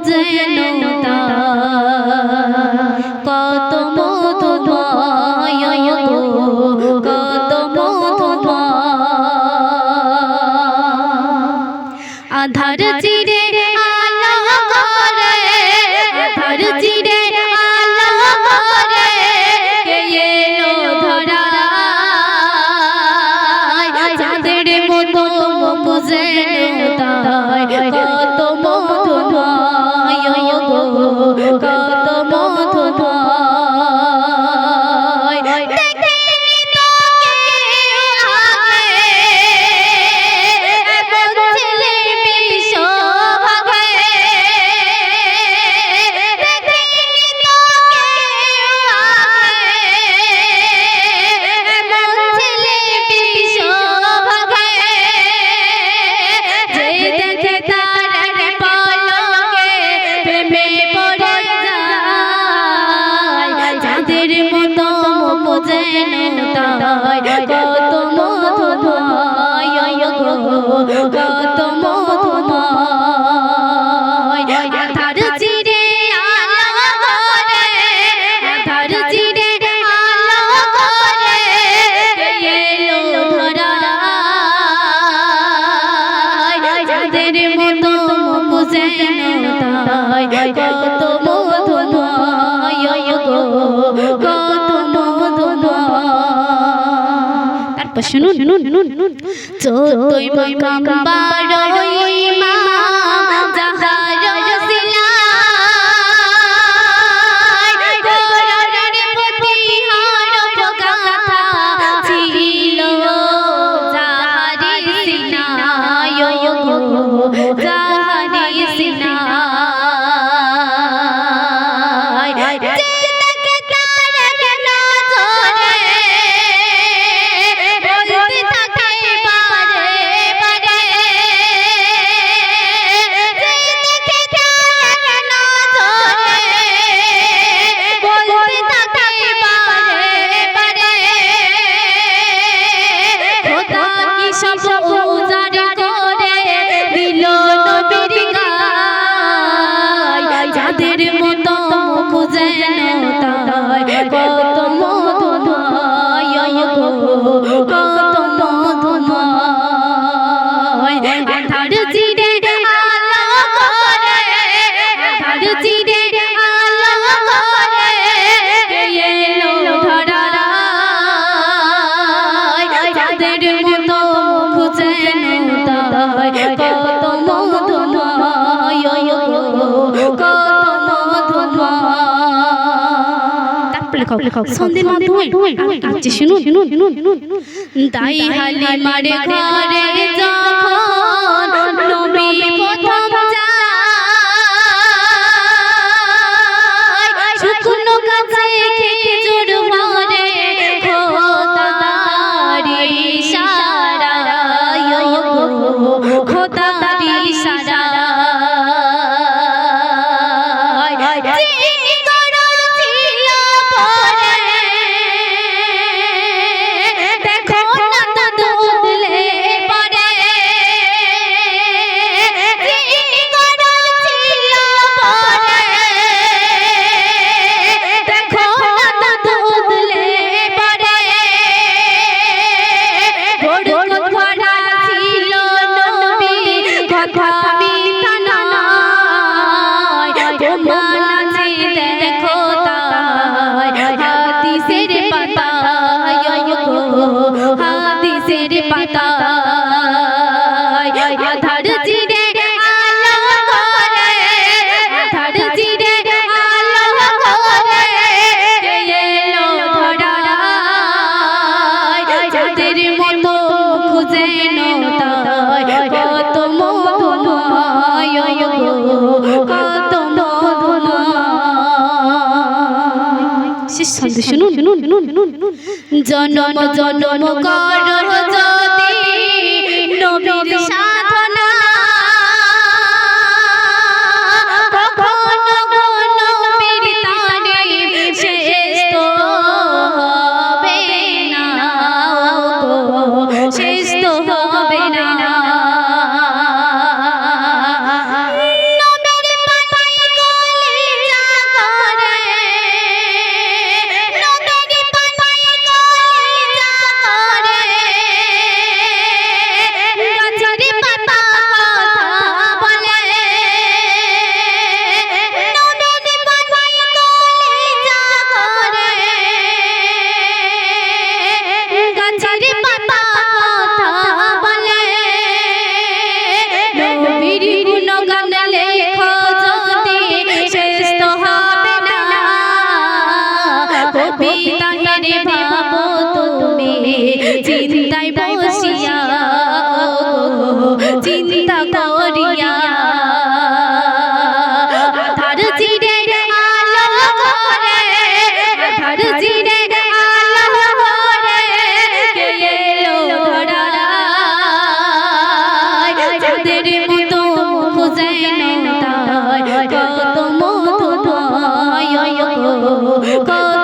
যেন কত মধুময় গো, কত মধুময়। আধার চিরে আলো করে, আধার চিরে আলো করে কে এলো ধরায়। যাদের মতো মুখ যেন তাই, কত মধুময় গো, কত মধুময়। দেখিনি তোকে আগে, এমন ছেলের বিষভাগে। দেখিনি তোকে আগে, এমন ছেলের বিষভাগে। যে দেখে তার এক পলকে প্রেমে পড়ে যায়। যাদের মতো মুখ যেন তাই, কত মধুময় গো, কত মধুময়। আধার চিরে আলো করে, আধার চিরে আলো করে কে এলো ধরায়। যাদের মতো মুখ যেন তাই, কত মধুময় গো, কত মধুময়। তারপর শুনুন, চোদ্দই মাকাম 12 ইমাম যাহার ওসিলায় কোরআনের প্রতি হরফ গাথা ছিল যাহারি সিনায় গো, যাহারি সিনায়। যে দেখে তার এক নজরে বলতে থাকে বারে বারে। যে দেখে তার এক নজরে বলতে থাকে বারে বারে। খোদা কি সব উজাড় করে দিল নবীর গায়। যাদের মতো মুখ যেন তাই, কত মধুময় গো, কত মধুময়। আধার চিরে আলো করে, আধার চিরে আলো করে কে এলো ধরায়। যাদের মতো মুখ যেন তাই, কত মধুময় গো, কত মধুময়। তারপর লেখাও সন্ধ্যের মাধ্যমে কাছে শুনুন। তাই হালিমার ঘরে যখন নবী প্রথম যায়, শুকনো গাছে খেজুর ভরে খোদার ইশারায় গো, খোদার ইশারায়। চিনি করেছিল পরে, দেখো না দুধ উতলে পড়ে। চিনি করেছিল পরে, দেখো না দুধ উতলে পড়ে। ভোর ভরা ছিল নবী, কথা মিথ্যা নয়। প্রমাণ আছে দেখো তাই, হাদিসের পাতায় গো, হাদিসের পাতায়। আধার চিরে আলো করে, আধার চিরে আলো করে কে এলো ধরায়। যাদের মতো মুখ যেন তাই, কত মধুময় গো, কত মধুময়। শেষ ছন্দ শুনুন। জনম জনম করো যদি নবীর সাধনা, কখনো গো নবীর তারিফ শেষ তো হবে না গো, শেষ তো হবে না। নবীর পায়ে রে ভাবো তুমি চিন্তায় বসিয়া চিন্তা করিয়া আধার চিরে আলো করে আধার চিরে আলো করে কে এলো ধরায় যাদের মতো খুঁজেন তাই কত মধুময় কত